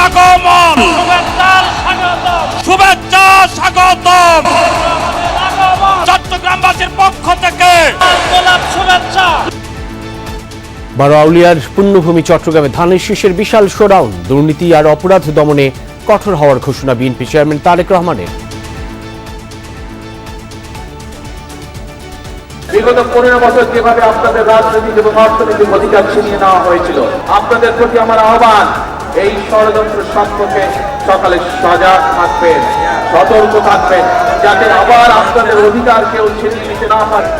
আগমন, শুভেচ্ছা স্বাগতম। চট্টগ্রামবাসীর পক্ষ থেকে শুভেচ্ছা। বারোয়াউলিয়ার পুণ্যভূমি চট্টগ্রামে ধানের শীষের বিশাল শোডাউন, দুর্নীতি আর অপরাধ দমনে কঠোর হওয়ার ঘোষণা বিএনপি চেয়ারম্যান তারেক রহমানের। বিগত 15 বছর যেভাবে আপনাদের রাজনৈতিক এবং অর্থনৈতিক অধিকার ছিনিয়ে নেওয়া হয়েছিল, আপনাদের প্রতি আমার আহ্বান, এই ষড়যন্ত্র সম্পর্কে সকালে সজাগ থাকবেন, সতর্ক থাকবেন, যাতে আবার আপনাদের অধিকার কেউ ছিনিয়ে নিতে না পারে।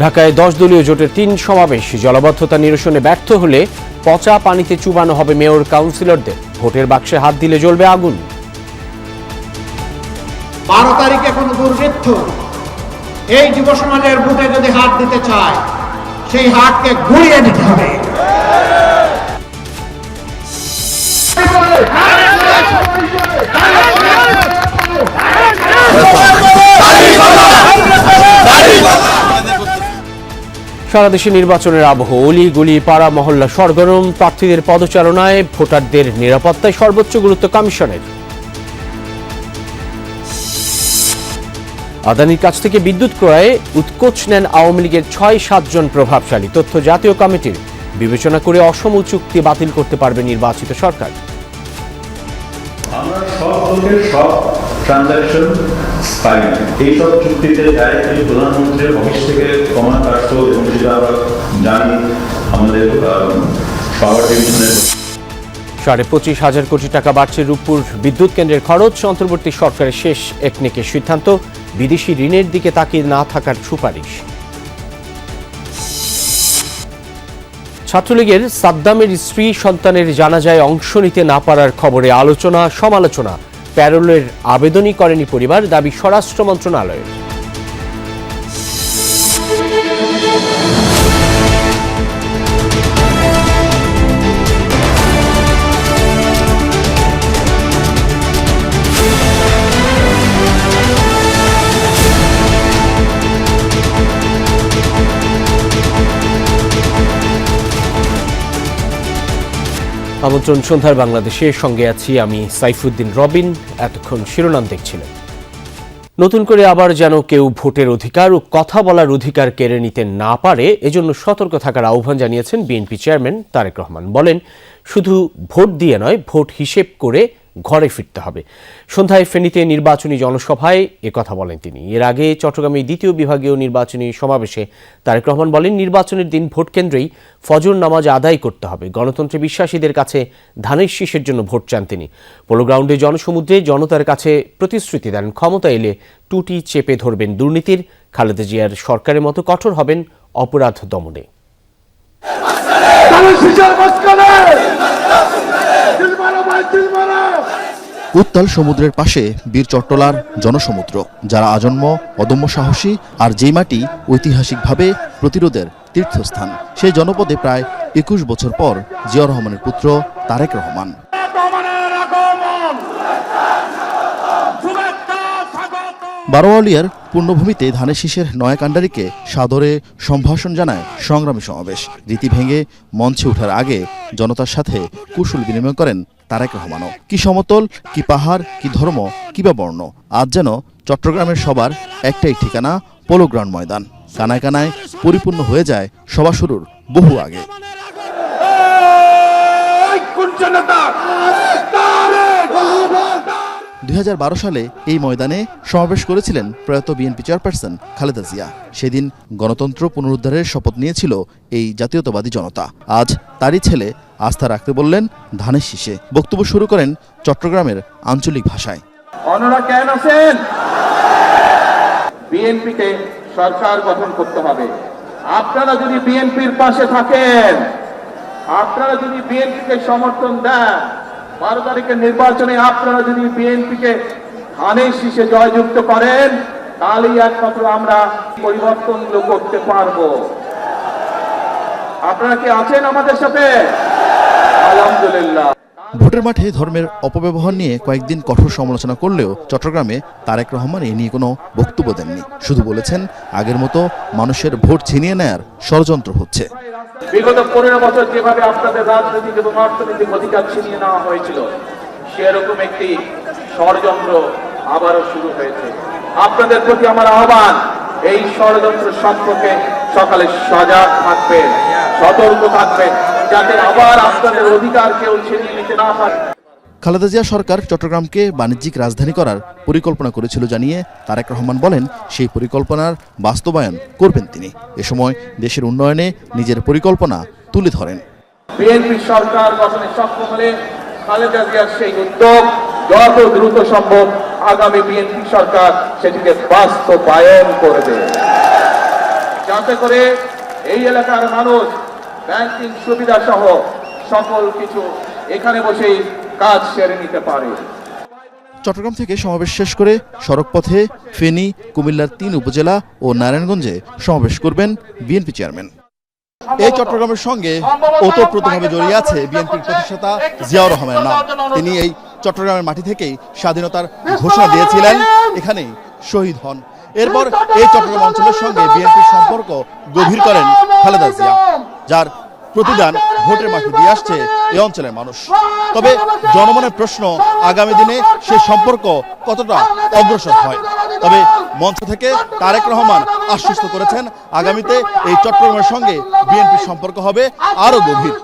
ঢাকায় 10 দলীয় জোটের 3 সমাবেশ, জলাবদ্ধতা নিরসনে ব্যর্থ হলে পচা পানিতে চুবানো হবে মেয়র কাউন্সিলরদের, ভোটের বাক্সে হাত দিলে জ্বলবে আগুন। 12 তারিখে কোনো দুর্বৃত্ত এই যুব সমাজের বুকে যদি হাত দিতে চায়, সেই হাতকে ঘুরিয়ে দিতে হবে। সারা দেশে নির্বাচনের আবহ, অলি গলি পাড়া মহল্লা সরগরম, প্রার্থীদের পদচারণায় ভোটারদের নিরাপত্তায় সর্বোচ্চ গুরুত্ব কমিশনের। আদানির কাছ থেকে বিদ্যুৎ ক্রয়ে উৎকোচ নেন আওয়ামী লীগের 6-7 জন প্রভাবশালী, তথ্য জাতীয় কমিটির, বিবেচনা করে অসম চুক্তি বাতিল করতে পারবে নির্বাচিত সরকার। আমরা সব লোকের সব ট্রানজাকশন পাই, এইসব চুক্তিতে ডাইরেক্টলি প্রধানমন্ত্রীর অফিস থেকে কমান্ড আসতো এবং সেটা আমরা জানি আমাদের পাওয়ার ডিভিশনের। 25,500 কোটি টাকা বাড়ছে রূপপুর বিদ্যুৎ কেন্দ্রের খরচ, অন্তর্বর্তী সরকারের শেষ একনেকের সিদ্ধান্ত, বিদেশি ঋণের দিকে তাকিয়ে না থাকার সুপারিশ। ছাত্রলীগের সাদ্দামের স্ত্রী সন্তানের জানাজায় অংশ নিতে না পারার খবরে আলোচনা সমালোচনা, প্যারোলের আবেদনই করেনি পরিবার, দাবি স্বরাষ্ট্র মন্ত্রণালয়ের। আমন্ত্রণ সন্ধ্যার বাংলাদেশে, সঙ্গে আছি আমি সাইফুদ্দিন রবিন। এতক্ষণ শিরোনাম দেখছিলেন। নতুন করে আবার যেন কেউ ভোটের অধিকার ও কথা বলার অধিকার কেড়ে নিতে না পারে, এজন্য সতর্ক থাকার আহ্বান জানিয়েছেন বিএনপি চেয়ারম্যান তারেক রহমান। বলেন, শুধু ভোট দিয়ে নয়, ভোট হিসেব করে ঘরে ফিরতে হবে। সন্ধ্যায় ফেনীতে নির্বাচনী জনসভায় একথা বলেন তিনি। এর আগে চট্টগ্রামে 2য় বিভাগীয় নির্বাচনী সমাবেশে তারেক রহমান বলেন, নির্বাচনের দিন ভোট কেন্দ্রেই ফজর নামাজ আদায় করতে হবে। গণতন্ত্রে বিশ্বাসীদের কাছে ধানের শীষের জন্য ভোট চান তিনি। পোলো গ্রাউন্ডে জনসমুদ্রে জনতার কাছে প্রতিশ্রুতি দেন, ক্ষমতা এলে টুটি চেপে ধরবেন দুর্নীতির, খালেদা জিয়ার সরকারের মতো কঠোর হবেন অপরাধ দমনে। উত্তাল সমুদ্রের পাশে বীর চট্টলার জনসমুদ্র, যারা আজন্ম অদম্য সাহসী, আর যেই মাটি ঐতিহাসিকভাবে প্রতিরোধের তীর্থস্থান। সেই জনপদে প্রায় 21 বছর পর জিয়াউর রহমানের পুত্র তারেক রহমান। বারোয়াউলিয়ার পূর্ণভূমিতে ধানের শীষের নয়া কাণ্ডারিকে সাদরে সম্ভাষণ জানায় সংগ্রামী সমাবেশ। রীতি ভেঙে মঞ্চে ওঠার আগে জনতার সাথে কুশল বিনিময় করেন তারেক রহমানও। কি সমতল, কি পাহাড়, কি ধর্ম, কি বা বর্ণ, আজ যেন চট্টগ্রামের সবার একটাই ঠিকানা, পোলো গ্রাউন্ড ময়দান। কানায় কানায় পরিপূর্ণ হয়ে যায় সভা শুরুর বহু আগে। 2012 সালে এই ময়দানে সমাবেশ করেছিলেন প্রয়াত বিএনপি চেয়ারপারসন খালেদা জিয়া। সেদিন গণতন্ত্র পুনরুদ্ধারের শপথ নিয়েছিল এই জাতীয়তাবাদী জনতা। আজ তারই ছেলে আস্থা রাখতে বললেন ধানের শীষে। বক্তব্য শুরু করেন চট্টগ্রামের আঞ্চলিক ভাষায়। অন্যরা কেন আছেন? বিএনপিকে সরকার গঠন করতে হবে। আপনারা যদি বিএনপির পাশে থাকেন, আপনারা যদি বিএনপিকে সমর্থন দেন, 12 তারিখের নির্বাচনে আপনারা যদি বিএনপিকে ধানের শীষে জয়যুক্ত করেন, তাহলেই একমাত্র আমরা পরিবর্তন করতে পারবো। আপনারা কি আছেন আমাদের সাথে? আলহামদুলিল্লাহ। ভোটের মাঠে ধর্মের অপব্যবহার নিয়ে কয়েকদিন কঠোর সমালোচনা করলেও চট্টগ্রামে তারেক রহমান এই নিয়ে কোনো বক্তব্য দেননি। শুধু বলেছেন আগের মতো মানুষের ভোট ছিনিয়ে নেয়ার ষড়যন্ত্র হচ্ছে। বিগত 15 বছর যেভাবে আপনাদের রাজনৈতিক এবং অর্থনৈতিক অধিকার ছিনিয়ে নেওয়া হয়েছিল, সেরকম একটি ষড়যন্ত্র আবারও শুরু হয়েছে। আপনাদের প্রতি আমার আহ্বান, এই ষড়যন্ত্র সম্পর্কে সকালে সজাগ থাকবেন, সতর্ক থাকবেন, যাতে আবার আপনাদের অধিকার কেউ ছিনিয়ে নিতে না পারে। খালেদা জিয়া সরকার চট্টগ্রামকে বাণিজ্যিক রাজধানী করার পরিকল্পনা করেছিল জানিয়ে তারেক রহমান বলেন সেই পরিকল্পনার বাস্তবায়ন করবেন তিনি। এ সময় দেশের উন্নয়নে নিজের পরিকল্পনা তুলে ধরেন। বিএনপি সরকার গঠনে সক্ষম হলে খালেদা জিয়ার সেই উদ্যোগ যত দ্রুত সম্ভব আগামী বিএনপি সরকার সেটিকে বাস্তবায়ন করবে, যাতে করে এই এলাকার মানুষ ব্যাংকিং সুবিধা সহ সকল কিছু এখানে বসেই কাজ সেরে নিতে পারে। চট্টগ্রাম থেকে সমাবেশ শেষ করে সড়কপথে ফেনী, কুমিল্লার 3 উপজেলা ও নারায়ণগঞ্জে সমাবেশ করবেন বিএনপি চেয়ারম্যান। এই চট্টগ্রামের সঙ্গে ওতপ্রোতভাবে জড়িয়ে আছে বিএনপির প্রতিষ্ঠাতা জিয়াউর রহমানের নাম। তিনি এই চট্টগ্রামের মাটি থেকেই স্বাধীনতার ঘোষণা দিয়েছিলেন, এখানেই শহীদ হন। এরপর এই চট্টগ্রাম অঞ্চলের সঙ্গে বিএনপির সম্পর্ক গভীর করেন খালেদা জিয়া, যার প্রতিদান ভোটের মাঠে দিয়ে আসছে এই অঞ্চলের মানুষ। তবে জনমনের প্রশ্ন, আগামী দিনে সেই সম্পর্ক কতটা অগ্রসর হয়। তবে মঞ্চ থেকে তারেক রহমান আশ্বস্ত করেছেন আগামীতে এই চট্টগ্রামের সঙ্গে বিএনপির সম্পর্ক হবে আরো গভীর।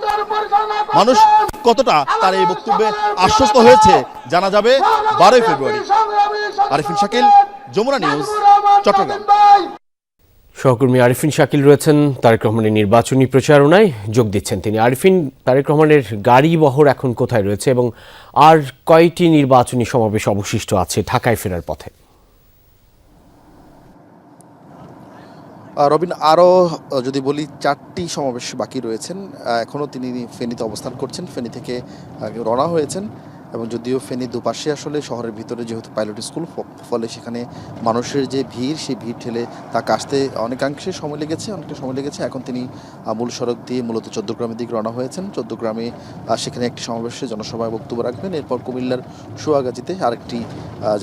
মানুষ কতটা তার এই বক্তব্যে আশ্বস্ত হয়েছে জানা যাবে 12 ফেব্রুয়ারি। আরিফিন শাকিল, যমুনা নিউজ, চট্টগ্রাম। সহকর্মী আরিফিন শাকিল রয়েছেন তারেক রহমানের নির্বাচনী প্রচারণায় যোগ দিচ্ছেন তিনি। আরিফিন, তারেক রহমানের গাড়ি বহর এখন কোথায় রয়েছে এবং আর কয়টি নির্বাচনী সমাবেশ অবশিষ্ট আছে ঢাকায় ফেরার পথে? রবিন, আরও যদি বলি 4টি সমাবেশ বাকি রয়েছেন। এখনও তিনি ফেনীতে অবস্থান করছেন, ফেনী থেকে রওনা হয়েছেন। এবং যদিও ফেনী দুপাশে আসলে শহরের ভিতরে যেহেতু পাইলট স্কুল, ফলে সেখানে মানুষের যে ভিড়, সেই ভিড় ঠেলে তাকে আসতে অনেকাংশে অনেকটা সময় লেগেছে। এখন তিনি মূল সড়ক দিয়ে মূলত চৌদ্দগ্রামের দিকে রওনা হয়েছেন। চৌদ্দগ্রামে সেখানে একটি সমাবেশে জনসভায় বক্তব্য রাখবেন। এরপর কুমিল্লার সোয়াগাজীতে আরেকটি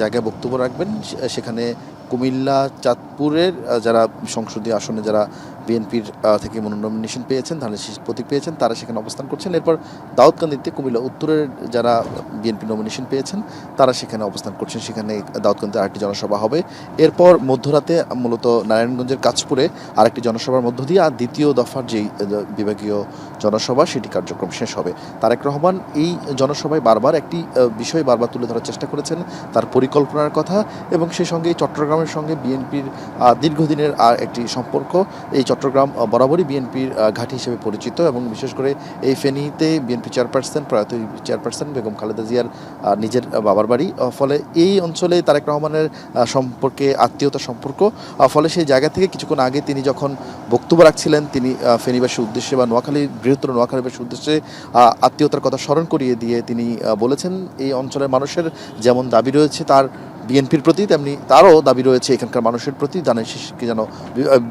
জায়গায় বক্তব্য রাখবেন। সেখানে কুমিল্লা চাঁদপুরের যারা সংসদীয় আসনে যারা বিএনপির থেকে নমিনেশন পেয়েছেন, ধানের শীষ প্রতীক পেয়েছেন, তারা সেখানে অবস্থান করছেন। এরপর দাউদকান্দিতে কুমিল্লা উত্তরের যারা বিএনপি নমিনেশন পেয়েছেন তারা সেখানে অবস্থান করছেন। সেখানে দাউদকান্দিতে আরেকটি জনসভা হবে। এরপর মধ্যরাতে মূলত নারায়ণগঞ্জের কাঁচপুরে আরেকটি জনসভার মধ্য দিয়ে আর দ্বিতীয় দফার যেই বিভাগীয় জনসভা সেটি কার্যক্রম শেষ হবে। তারেক রহমান এই জনসভায় বারবার একটি বিষয় বারবার তুলে ধরার চেষ্টা করেছেন, তার পরিকল্পনার কথা, এবং সেই সঙ্গে চট্টগ্রামের সঙ্গে বিএনপির দীর্ঘদিনের একটি সম্পর্ক। এই চট্টগ্রাম বরাবরই বিএনপির ঘাঁটি হিসেবে পরিচিত এবং বিশেষ করে এই ফেনীতে বিএনপি চেয়ারপারসন, প্রয়াত চেয়ারপারসন বেগম খালেদা জিয়ার নিজের বাবার বাড়ি। ফলে এই অঞ্চলে তারেক রহমানের সম্পর্কে আত্মীয়তার সম্পর্ক। ফলে সেই জায়গা থেকে কিছুক্ষণ আগে তিনি যখন বক্তব্য রাখছিলেন, তিনি ফেনীবাসীর উদ্দেশ্যে বা বৃহত্তর নোয়াখালীবাসীর উদ্দেশ্যে আত্মীয়তার কথা স্মরণ করিয়ে দিয়ে তিনি বলেছেন এই অঞ্চলের মানুষের যেমন দাবি রয়েছে তার বিএনপির প্রতি, তেমনি তারও দাবি রয়েছে এখানকার মানুষের প্রতি ধানের শীষকে যেন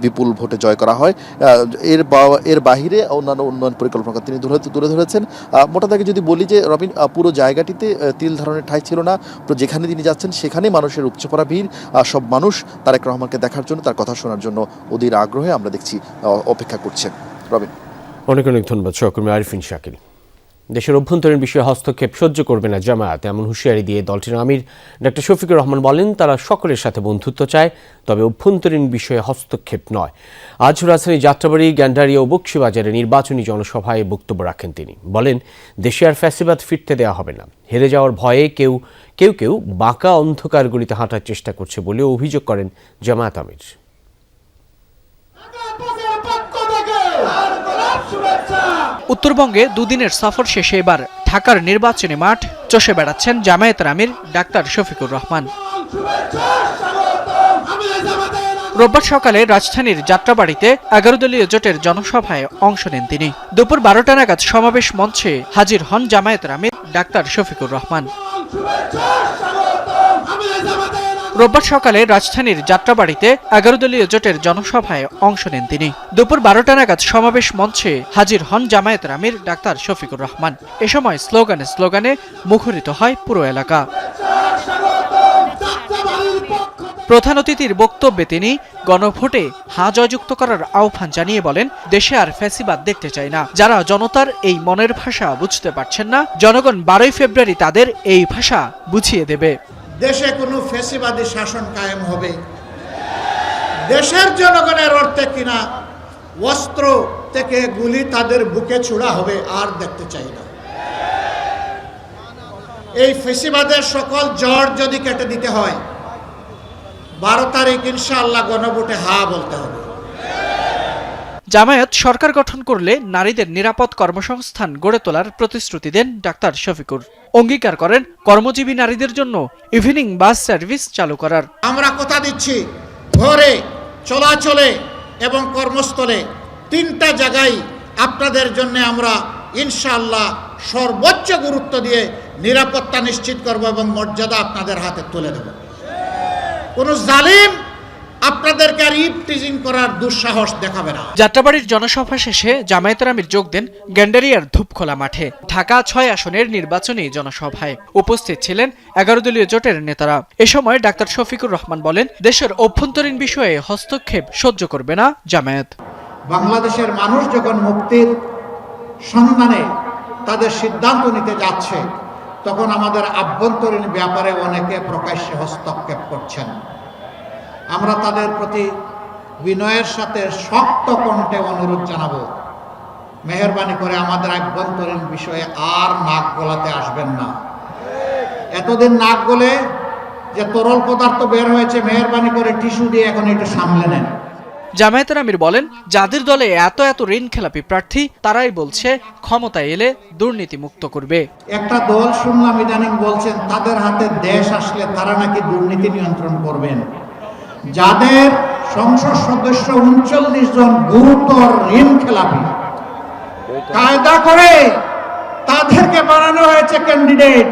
বিপুল ভোটে জয় করা হয়। এর বাহিরে অন্যান্য উন্নয়ন পরিকল্পনা তিনি তুলে ধরেছেন। মোটা দাগে যদি বলি যে রবিন, পুরো জায়গাটিতে তিল ধারণের ঠাঁই ছিল না। যেখানে তিনি যাচ্ছেন সেখানেই মানুষের উপচে পড়া ভিড়। সব মানুষ তারেক রহমানকে দেখার জন্য, তার কথা শোনার জন্য অধীর আগ্রহে আমরা দেখছি অপেক্ষা করছেন। রবিন, অনেক অনেক ধন্যবাদ সহকর্মী আরিফিন শাকিল। দেশের অভ্যন্তরীণ বিষয়ে হস্তক্ষেপ সহ্য করবে না জামায়াত, এমন হুঁশিয়ারি দিয়ে দলটির আমির ডক্টর শফিকুর রহমান বলেন, তারা সকলের সাথে বন্ধুত্ব চায়, তবে অভ্যন্তরীণ বিষয়ে হস্তক্ষেপ নয়। আজ রাজধানী যাত্রাবাড়ি, গ্যান্ডারিয়া ও বকশীবাজারে নির্বাচনী জনসভায় বক্তব্য রাখেন তিনি। বলেন, দেশে আর ফ্যাসিবাদ ফিরতে দেওয়া হবে না। হেরে যাওয়ার ভয়ে কেউ কেউ বাঁকা অন্ধকার গলিতে হাঁটার চেষ্টা করছে বলেও অভিযোগ করেন জামায়াত আমির। উত্তরবঙ্গে দুদিনের সফর শেষে এবার ঢাকার নির্বাচনী মাঠ চষে বেড়াচ্ছেন জামায়াতের আমির ডাক্তার শফিকুর রহমান। রোববার সকালে রাজধানীর যাত্রাবাড়িতে 11 দলীয় জোটের জনসভায় অংশ নেন তিনি। দুপুর 12টা নাগাদ সমাবেশ মঞ্চে হাজির হন জামায়াতের আমির ডাক্তার শফিকুর রহমান। রোববার সকালে রাজধানীর যাত্রাবাড়িতে 11 দলীয় জোটের জনসভায় অংশ নেন তিনি। দুপুর 12টা নাগাদ সমাবেশ মঞ্চে হাজির হন জামায়াতের আমির ডাক্তার শফিকুর রহমান। এ সময় স্লোগানে মুখরিত হয় পুরো এলাকা। প্রধান অতিথির বক্তব্যে তিনি গণভোটে হা জয়যুক্ত করার আহ্বান জানিয়ে বলেন, দেশে আর ফ্যাসিবাদ দেখতে চাই না। যারা জনতার এই মনের ভাষা বুঝতে পারছেন না, জনগণ 12 ফেব্রুয়ারি তাদের এই ভাষা বুঝিয়ে দেবে। দেশে কোনো ফ্যাসিবাদী শাসন কায়েম হবে, দেশের জনগণের অর্থে কিনা অস্ত্র থেকে গুলি তাদের বুকে ছোড়া হবে, আর দেখতে চাই না। এই ফ্যাসিবাদের সকল জড় যদি কেটে দিতে হয়, 12 তারিখ ইনশাআল্লাহ গণভোটে হা বলতে হবে। জামায়াত সরকার গঠন করলে নারীদের নিরাপদ কর্মসংস্থান গড়ে তোলার প্রতিশ্রুতি দেন ডাক্তার শফিকুর। অঙ্গীকার করেন কর্মজীবী নারীদের জন্য ইভিনিং বাস সার্ভিস চালু করার। আমরা কথা দিচ্ছি, ঘরে, চলাচলে এবং কর্মস্থলে 3টা জায়গায় আপনাদের জন্য আমরা ইনশাআল্লাহ সর্বোচ্চ গুরুত্ব দিয়ে নিরাপত্তা নিশ্চিত করব এবং মর্যাদা আপনাদের হাতে তুলে দেব। কোন জালিম আপনাদেরকে আর ইভটিজিং করার দুঃসাহস দেখাবে না। যাত্রাবাড়ির জনসভা শেষে জামায়াতের আমির যোগ দেন গ্যান্ডারিয়ার ধূপখোলা মাঠে। ঢাকা 6 আসনের নির্বাচনী জনসভায় উপস্থিত ছিলেন 11 দলীয় জোটের নেতারা। এ সময় ডাক্তার শফিকুর রহমান বলেন, দেশের অভ্যন্তরীণ বিষয়ে হস্তক্ষেপ সহ্য করবে না জামায়াত। বাংলাদেশের মানুষ যখন মুক্তির সন্ধানে তাদের সিদ্ধান্ত নিতে যাচ্ছে, তখন আমাদের আভ্যন্তরীণ ব্যাপারে অনেকে প্রকাশ্যে হস্তক্ষেপ করছেন। আমরা তাদের প্রতি বিনয়ের সাথে শক্ত কণ্ঠে অনুরোধ জানাবো, মেহেরবানি করে আমাদের আভ্যন্তরীণ বিষয়ে আর নাক গলাতে আসবেন না। এতদিন নাক গলে যে তরল পদার্থ বের হয়েছে, মেহেরবানি করে টিস্যু দিয়ে এখন একটু সামলে নেন। জামায়াতের আমির বলেন, যাদের দলে এত ঋণ খেলাপি প্রার্থী, তারাই বলছে ক্ষমতায় এলে দুর্নীতি মুক্ত করবে। একটা দল শুনলাম ইদানিং বলছেন তাদের হাতে দেশ আসলে তারা নাকি দুর্নীতি নিয়ন্ত্রণ করবেন। যাদের সংসদ সদস্য 39 জন গুরুতর ঋণ খেলাপি, কায়দা করে তাদেরকে বানানো হয়েছে ক্যান্ডিডেট,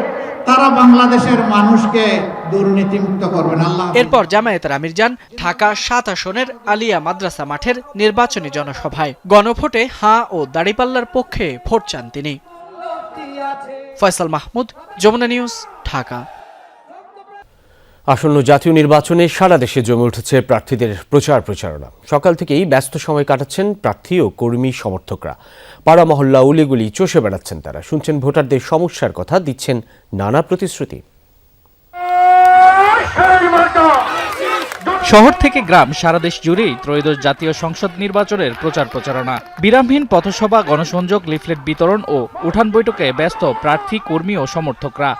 তারা বাংলাদেশের মানুষকে দুর্নীতিমুক্ত করবেন। আল্লাহ। এরপর জামায়াতের আমির যান ঢাকা 7 আসনের আলিয়া মাদ্রাসা মাঠের নির্বাচনী জনসভায়। গণভোটে হাঁ ও দাড়িপাল্লার পক্ষে ভোট চান তিনি। ফয়সাল মাহমুদ, যমুনা নিউজ, ঢাকা। আসন্ন জাতীয় নির্বাচনে সারা দেশে জমে উঠেছে প্রার্থীদের প্রচারণা। সকাল থেকেই ব্যস্ত সময় কাটাচ্ছেন প্রার্থী ও কর্মী সমর্থকরা। পাড়া মহল্লা উলিগুলি চষে বেড়াচ্ছেন তারা। শুনছেন ভোটারদের সমস্যার কথা, দিচ্ছেন নানা প্রতিশ্রুতি। শহর থেকে গ্রাম, সারা দেশ জুড়েই ত্রয়োদশ জাতীয় সংসদ নির্বাচনের প্রচারণা। বিরামহীন পথসভা, গণসংযোগ, লিফলেট বিতরণ ও উঠান বৈঠকে ব্যস্ত প্রার্থী, কর্মী ও সমর্থকরা।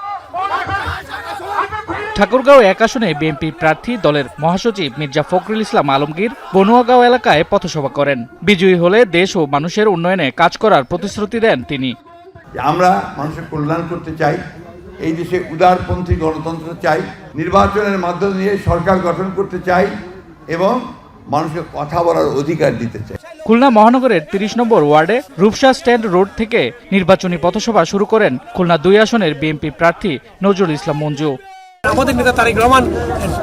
ঠাকুরগাঁও 1 আসনে বিএনপি প্রার্থী দলের মহাসচিব মির্জা ফখরুল ইসলাম আলমগীর বনুয়াগাঁও এলাকায় পথসভা করেন। বিজয়ী হলে দেশ ও মানুষের উন্নয়নে কাজ করার প্রতিশ্রুতি দেন তিনি। আমরা মানুষের কল্যাণ করতে চাই, এই দেশে উদারপন্থী গণতন্ত্র চাই, নির্বাচনের মাধ্যম দিয়ে সরকার গঠন করতে চাই এবং মানুষকে কথা বলার অধিকার দিতে চাই। খুলনা মহানগরের 30 নম্বর ওয়ার্ডে রূপসা স্ট্যান্ড রোড থেকে নির্বাচনী পথসভা শুরু করেন খুলনা 2 আসনের বিএনপি প্রার্থী নজরুল ইসলাম মঞ্জু। আমাদের নেতা তারেক রহমান,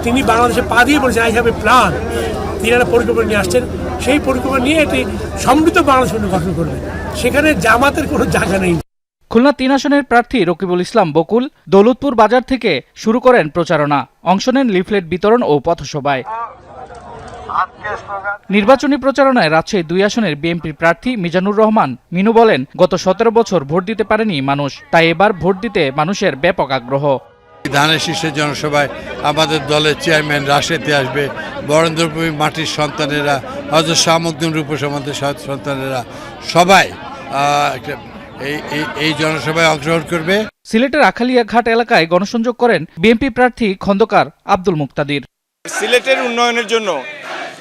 তিনি বাংলাদেশে পা দিয়ে বলেছেন আই হ্যাভ এ প্ল্যান। তিনি একটা পরিকল্পনা নিয়ে আসছেন, সেই পরিকল্পনা নিয়ে একটি সমৃদ্ধ বাংলাদেশ গঠন করবেন। সেখানে জামাতের কোনো জায়গা নেই। খুলনা 3 আসনের প্রার্থী রকিবুল ইসলাম বকুল দৌলতপুর বাজার থেকে শুরু করেন প্রচারণা। অংশ নেন লিফলেট বিতরণ ও পথসভায়। নির্বাচনী প্রচারণায় রাজশাহী 2 আসনের বিএনপি প্রার্থী মিজানুর রহমান মিনু বলেন, গত 17 বছর ভোট দিতে পারেনি মানুষ, তাই এবার ভোট দিতে মানুষের ব্যাপক আগ্রহ। ধানের শীর্ষের জনসভায় আমাদের দলের চেয়ারম্যান রাশেতে আসবে, বরেন্দ্রভূমি মাটির সন্তানেরা, হযরত শাহ মখদুম রূপসমাদের সন্তানেরা সবাই এই জনসভায় অংশগ্রহণ করবে। সিলেটের আখালিয়া ঘাট এলাকায় গণসংযোগ করেন বিএনপি প্রার্থী খন্দকার আব্দুল মুক্তাদির। সিলেটের উন্নয়নের জন্য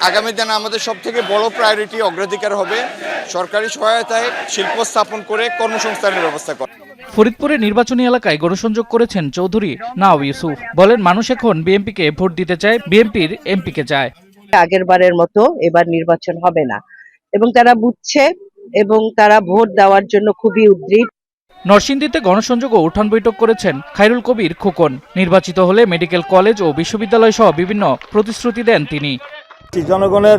আগামী দিনে আমাদের সবথেকে বড় প্রায়োরিটি, অগ্রাধিকার হবে সরকারি সহায়তায় শিল্প স্থাপন করে কর্মসংস্থানের ব্যবস্থা করা। ফরিদপুরে নির্বাচনী এলাকায় গণসংযোগ করেছেন চৌধুরী নাও ইউসুফ। বলেন, মানুষ এখন বিএনপিকে ভোট দিতে চায়, বিএনপির এমপিকে চায়। আগের বারের মতো এবার নির্বাচন হবে না এবং তারা বুঝছে এবং তারা ভোট দেওয়ার জন্য খুবই উদ্গ্রীব। নরসিংদীতে গণসংযোগ ও উঠান বৈঠক করেছেন খায়রুল কবির খোকন। নির্বাচিত হলে মেডিকেল কলেজ ও বিশ্ববিদ্যালয় সহ বিভিন্ন প্রতিশ্রুতি দেন তিনি। জনগণের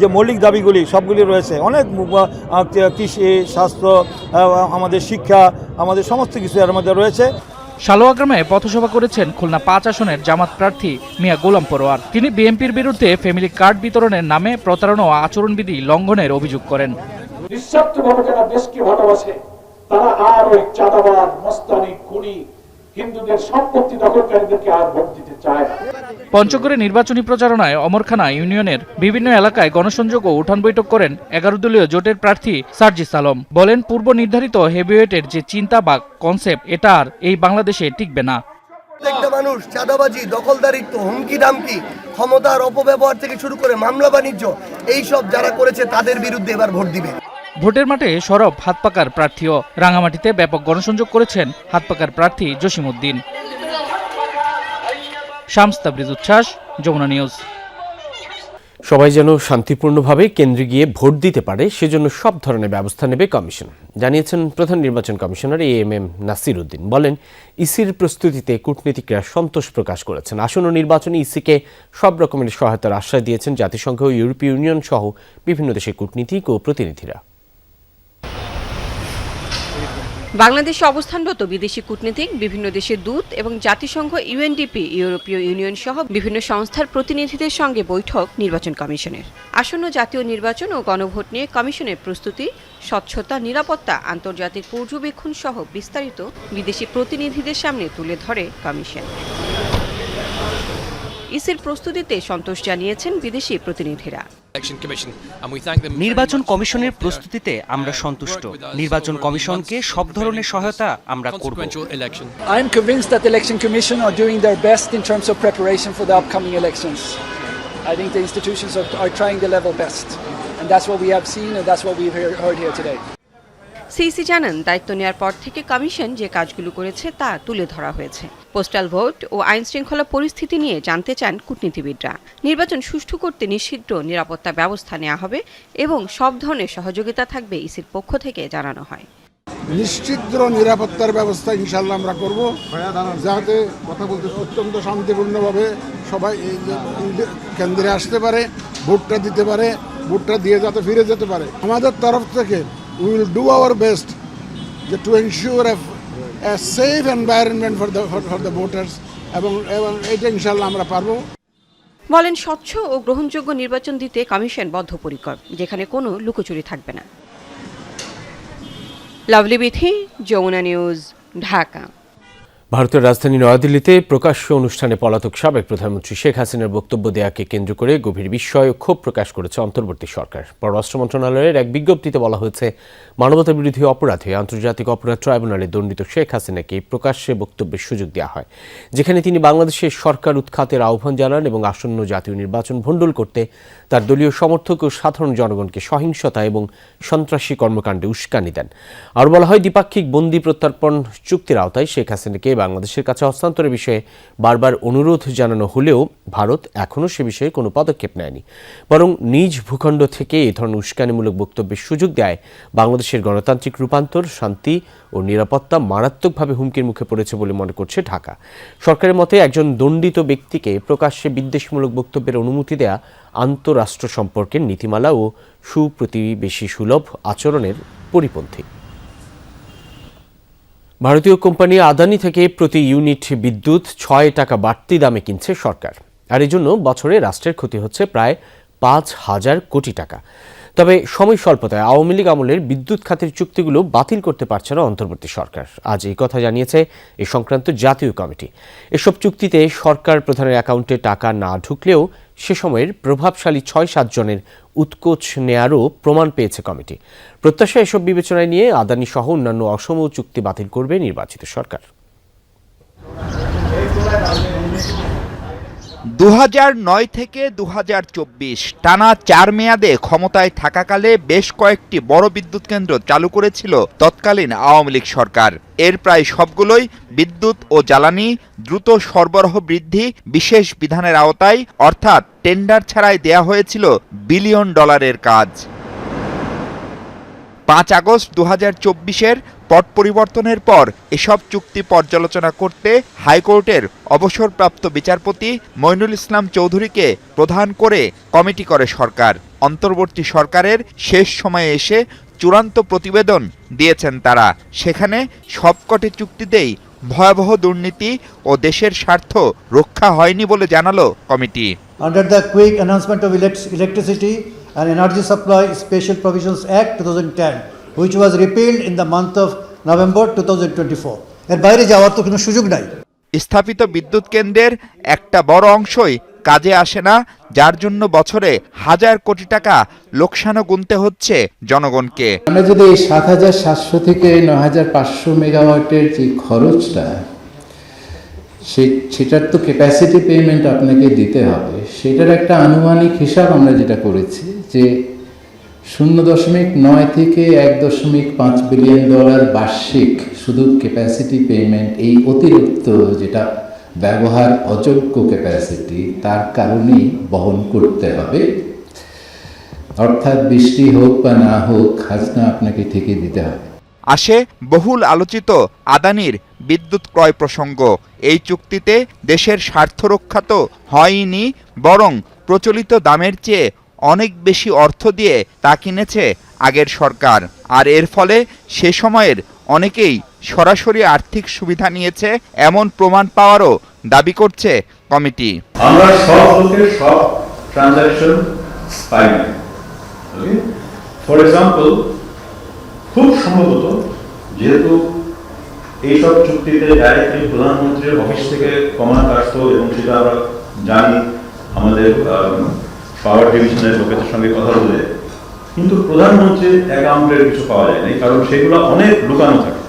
যে মৌলিক দাবিগুলি সবগুলি রয়েছে, অনেক কৃষি, স্বাস্থ্য, আমাদের শিক্ষা, আমাদের সমস্ত কিছু এর মধ্যে রয়েছে। সালোয়াগ্রামে পথসভা করেছেন খুলনা ৫ আসনের জামাত প্রার্থী মিয়া গোলাম পরোয়ার। তিনি বিএনপির বিরুদ্ধে ফ্যামিলি কার্ড বিতরণের নামে প্রতারণা ও আচরণবিধি লঙ্ঘনের অভিযোগ করেন। নিঃস্বার্থভাবে যারা দেশকে ভালোবাসে তারা আর ওই চাঁদাবাজ, মস্তানি, খুনি, হিন্দুদের সম্পত্তি দখলকারীদেরকে আর ভোট দিতে চায় না। পঞ্চগড়ে নির্বাচনী প্রচারণায় অমরখানা ইউনিয়নের বিভিন্ন এলাকায় গণসংযোগ ও উঠান বৈঠক করেন 11 দলীয় জোটের প্রার্থী সার্জিস আলম। বলেন, পূর্ব নির্ধারিত হেভিওয়েটের যে চিন্তা বা কনসেপ্ট, এটা আর এই বাংলাদেশে টিকবে না। প্রত্যেকটা মানুষ চাঁদাবাজি, দখলদারিত্ব, হুমকি দামকি, ক্ষমতার অপব্যবহার থেকে শুরু করে মামলা বাণিজ্য, এইসব যারা করেছে তাদের বিরুদ্ধে এবার ভোট দিবে। ভোটের মাঠে সরব হাতপাকার প্রার্থীও। রাঙামাটিতে ব্যাপক গণসংযোগ করেছেন হাতপাকার প্রার্থী জসিমউদ্দিন। শামস তাবরিজ উচ্ছ্বাস, যমুনা নিউজ। সবাই যেন শান্তিপূর্ণভাবে কেন্দ্রে গিয়ে ভোট দিতে পারে সেজন্য সব ধরনের ব্যবস্থা নেবে কমিশন, জানিয়েছেন প্রধান নির্বাচন কমিশনার এএমএম নাসির উদ্দিন। বলেন, ইসির প্রস্তুতিতে কূটনীতিকরা সন্তোষ প্রকাশ করেছেন। আসন্ন নির্বাচনে ইসিকে সব রকমের সহায়তার আশ্বাস দিয়েছেন জাতিসংঘ ও ইউরোপীয় ইউনিয়ন সহ বিভিন্ন দেশের কূটনীতিক ও প্রতিনিধিরা। বাংলাদেশে অবস্থানরত বিদেশি কূটনীতিক, বিভিন্ন দেশের দূত এবং জাতিসংঘ, ইউএনডিপি, ইউরোপীয় ইউনিয়ন সহ বিভিন্ন সংস্থার প্রতিনিধিদের সঙ্গে বৈঠক নির্বাচন কমিশনের। আসন্ন জাতীয় নির্বাচন ও গণভোট নিয়ে কমিশনের প্রস্তুতি, স্বচ্ছতা, নিরাপত্তা, আন্তর্জাতিক পর্যবেক্ষণ সহ বিস্তারিত বিদেশি প্রতিনিধিদের সামনে তুলে ধরে কমিশন। ইসির প্রস্তুতিতে সন্তোষ জানিয়েছেন বিদেশি প্রতিনিধিরা। নির্বাচন কমিশনের প্রস্তুতিতে আমরা সন্তুষ্ট। নির্বাচন কমিশনকে সব ধরনের সহায়তা আমরা করব। I am convinced that the election commission are doing their best in terms of preparation for the upcoming elections. I think the institutions are trying their level best, and that's what we have seen and that's what we've heard here today. CEC জানান, দায়িত্ব নেওয়ার পর থেকে commission যে কাজগুলো করেছে তা তুলে ধরা হয়েছে। পোস্টাল ভোট ও আইন শৃঙ্খলা পরিস্থিতি নিয়ে জানতে চান কূটনীতিবিদরা। নির্বাচন সুষ্ঠু করতে নিশ্চিত নিরাপত্তা ব্যবস্থা নেওয়া হবে এবং সব ধরনের সহযোগিতা থাকবে ইসির পক্ষ থেকে জানানো হয়। নিশ্চিত নিরাপত্তার ব্যবস্থা ইনশাল্লাহ আমরা করব, যাতে কথা বলতে অত্যন্ত শান্তিপূর্ণভাবে সবাই কেন্দ্রে আসতে পারে, ভোটটা দিতে পারে, ভোটটা দিয়ে যাতে ফিরে যেতে পারে। আমাদের তরফ থেকে we will do our best to ensure a safe environment for the voters এবং এটা ইনশাআল্লাহ আমরা পারবো। বলেন, স্বচ্ছ ও গ্রহণযোগ্য নির্বাচন দিতে কমিশন বদ্ধপরিকর, যেখানে কোনো লুকোচুরি থাকবে না। লাভলি বিথি, যমুনা নিউজ, ঢাকা। ভারতের রাজধানী নয়াদিল্লিতে প্রকাশ্য অনুষ্ঠানে পলাতক সাবেক প্রধানমন্ত্রী শেখ হাসিনার বক্তব্য দেওয়াকে কেন্দ্র করে গভীর বিস্ময় ও ক্ষোভ প্রকাশ করেছে অন্তর্বর্তী সরকার। পররাষ্ট্র মন্ত্রণালয়ের এক বিজ্ঞপ্তিতে বলা হয়েছে, মানবতাবিরোধী অপরাধে আন্তর্জাতিক অপরাধ ট্রাইব্যুনালে দণ্ডিত শেখ হাসিনাকে প্রকাশ্যে বক্তব্যের সুযোগ দেওয়া হয়, যেখানে তিনি বাংলাদেশের সরকার উৎখাতের আহ্বান জানান এবং আসন্ন জাতীয় নির্বাচন ভণ্ডুল করতে তার দলীয় সমর্থক ও সাধারণ জনগণকে সহিংসতা এবং সন্ত্রাসী কর্মকাণ্ডে উস্কানি দেন। আর বলা হয়, দ্বিপাক্ষিক বন্দি প্রত্যর্পণ চুক্তির আওতায় শেখ হাসিনাকে বাংলাদেশের কাছে হস্তান্তরের বিষয়ে বারবার অনুরোধ জানানো হলেও ভারত এখনও সে বিষয়ে কোনো পদক্ষেপ নেয়নি, বরং নিজ ভূখণ্ড থেকে এ ধরনের উস্কানিমূলক বক্তব্যের সুযোগ দেয় বাংলাদেশের গণতান্ত্রিক রূপান্তর, শান্তি ও নিরাপত্তা মারাত্মকভাবে হুমকির মুখে পড়েছে বলে মনে করছে ঢাকা। সরকারের মতে, একজন দণ্ডিত ব্যক্তিকে প্রকাশ্যে বিদ্বেষমূলক বক্তব্যের অনুমতি দেয়া আন্তঃরাষ্ট্র সম্পর্কের নীতিমালা ও সুপ্রতিবেশী সুলভ আচরণের পরিপন্থী। ভারতীয় কোম্পানি আদানি থেকে প্রতি ইউনিট বিদ্যুৎ 6 টাকা বাড়তি দামে কিনছে সরকার, আর এজন্য বছরে রাষ্ট্রের ক্ষতি হচ্ছে প্রায় 5,000 কোটি টাকা। তবে সময় স্বল্পতায় আওয়ামী লীগ আমলের বিদ্যুৎ খাতের চুক্তিগুলো বাতিল করতে পারছে না অন্তর্বর্তী সরকার। আজ এই কথা জানিয়েছে এ সংক্রান্ত জাতীয় কমিটি। এসব চুক্তিতে সরকার প্রধানের অ্যাকাউন্টে টাকা না ঢুকলেও সে সময়ের প্রভাবশালী 6-7 জনের উৎকোচ নেয়ারও প্রমাণ পেয়েছে কমিটি। প্রত্যাশা, এসব বিবেচনায় নিয়ে আদানি সহ অন্যান্য অসম চুক্তি বাতিল করবে নির্বাচিত সরকার। 2009 থেকে 2024 টানা 4 মেয়াদে ক্ষমতায় থাকাকালে বেশ কয়েকটি বড় বিদ্যুৎ কেন্দ্র চালু করেছিল তৎকালীন আওয়ামী লীগ সরকার। এর প্রায় সবগুলোই বিদ্যুৎ ও জ্বালানি দ্রুত সরবরাহ বৃদ্ধি বিশেষ বিধানের আওতায়, অর্থাৎ টেন্ডার ছাড়াই দেয়া হয়েছিল $1 বিলিয়ন কাজ। 5 আগস্ট 2024-এর পট পরিবর্তনের পর এসব চুক্তি পর্যালোচনা করতে হাইকোর্টের অবসরপ্রাপ্ত বিচারপতি মইনুল ইসলাম চৌধুরীকে প্রধান করে কমিটি করে সরকার। অন্তর্বর্তী সরকারের শেষ সময়ে এসে চূড়ান্ত প্রতিবেদন দিয়েছেন তারা। সেখানে সবকটি চুক্তিতেই ভয়াবহ দুর্নীতি ও দেশের স্বার্থ রক্ষা হয়নি বলে জানালো committee. Under the Quick Announcement of Electricity and Energy Supply Special Provisions Act 2010, which was repealed in the month of November 2024. এর বাইরে যাওয়ার তো কোনো সুযোগ নাই। স্থাপিত বিদ্যুৎ কেন্দ্রের একটা বড় অংশই কাজে আসে না, যার জন্য বছরে হাজার কোটি টাকা লোকসানও গুনতে হচ্ছে জনগণকে। আমরা যদি এই ৭৭০০ থেকে ৯৫০০ মেগাওয়াটের যে খরচটা, সেটার তো ক্যাপাসিটি পেমেন্ট আপনাকে দিতে হবে। সেটার একটা আনুমানিক হিসাব আমরা যেটা করেছি যে 0.9 থেকে 1.5 বিলিয়ন ডলার বার্ষিক শুধু ক্যাপাসিটি পেমেন্ট, এই অতিরিক্ত যেটা ব্যবহার অযোগ্য ক্যাপাসিটি, তার কারণেই বহন করতে হবে। অর্থাৎ বৃষ্টি হোক বা না হোক, খাজনা আপনাকে ঠিকই দিতে হবে। আসে বহুল আলোচিত আদানির বিদ্যুৎ ক্রয় প্রসঙ্গ। এই চুক্তিতে দেশের স্বার্থ রক্ষা তো হয়নি, বরং প্রচলিত দামের চেয়ে অনেক বেশি অর্থ দিয়ে তা কিনেছে আগের সরকার। আর এর ফলে সে সময়ের অনেকেই সরাসরি আর্থিক সুবিধা নিয়েছে, এমন প্রমাণ পাওয়ারও দাবি করছে কমিটি। আমরা সব লোকের সব ট্রানজাকশন পাই না। ফর এক্সাম্পল, খুব সম্ভবত যেহেতু এইসব চুক্তিতে ডাইরেক্টলি প্রধানমন্ত্রীর অফিস থেকে কমান্ড আসতো এবং সেটা আমরা জানি আমাদের পাওয়ার ডিভিশনের লোকেদের সঙ্গে কথা বলে, কিন্তু প্রধানমন্ত্রীর অ্যাকাউন্টের কিছু পাওয়া যায় না, কারণ সেগুলো অনেক লুকানো থাকে।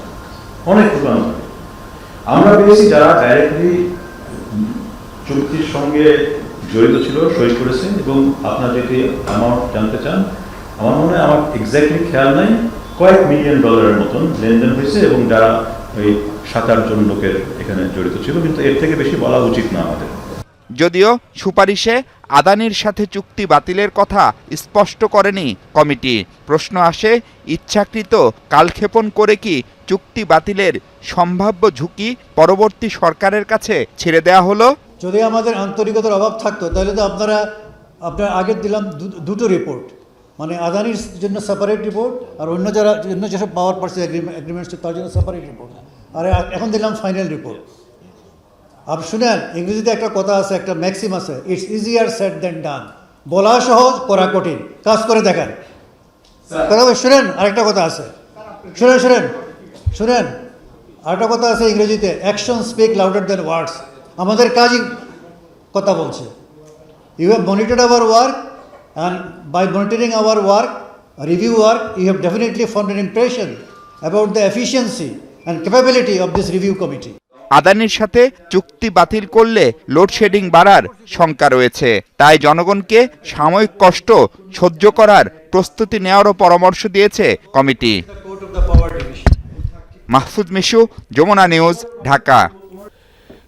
আমরা পেয়েছি যারা ডাইরেক্টলি চুক্তির সঙ্গে জড়িত ছিল, সই করেছে, এবং আপনার যদি অ্যামাউন্ট জানতে চান, আমার মনে হয়, আমার এক্স্যাক্টলি খেয়াল নাই, কয়েক মিলিয়ন ডলারের মতন লেনদেন হয়েছে, এবং যারা ওই 7-8 জন লোকের এখানে জড়িত ছিল, কিন্তু এর থেকে বেশি বলা উচিত না আমাদের। যদিও সুপারিশে আদানির সাথে চুক্তি বাতিলের কথা স্পষ্ট করেনি কমিটি। প্রশ্ন আসে, ইচ্ছাকৃত কালক্ষেপণ করে কি চুক্তি বাতিলের সম্ভাব্য ঝুঁকি পরবর্তী সরকারের কাছে ছেড়ে দেওয়া হলো? যদি আমাদের আন্তরিকতার অভাব থাকতো তাহলে তো আপনার আগে দিলাম দুটো রিপোর্ট, মানে আদানির জন্য সেপারেট রিপোর্ট আর অন্য যেসব পাওয়ার পার্সেস এগ্রিমেন্টস তার জন্য সেপারেট রিপোর্ট, আর এখন দিলাম ফাইনাল রিপোর্ট। আপনি শুনেন, ইংরেজিতে একটা কথা আছে, একটা ম্যাক্সিম আছে, ইটস ইজিয়ার সেড দেন ডান। বলা সহজ, করা কঠিন, কাজ করে দেখেন। কথা শুনেন, আরেকটা কথা আছে, শুনেন আরেকটা কথা আছে ইংরেজিতে, action speak louder than words. আমাদের কাজই কথা বলছে। You have monitored our work, and by monitoring our work, review work, you have definitely formed an impression about the efficiency and capability of this review committee. আদানির সাথে চুক্তি বাতিল করলে load shedding বাড়ার শঙ্কা রয়েছে, তাই জনগণকে সাময়িক কষ্ট সহ্য করার প্রস্তুতি নেওয়ারও পরামর্শ দিয়েছে কমিটি। মাহফুজ মিশু, যমুনা নিউজ, ঢাকা।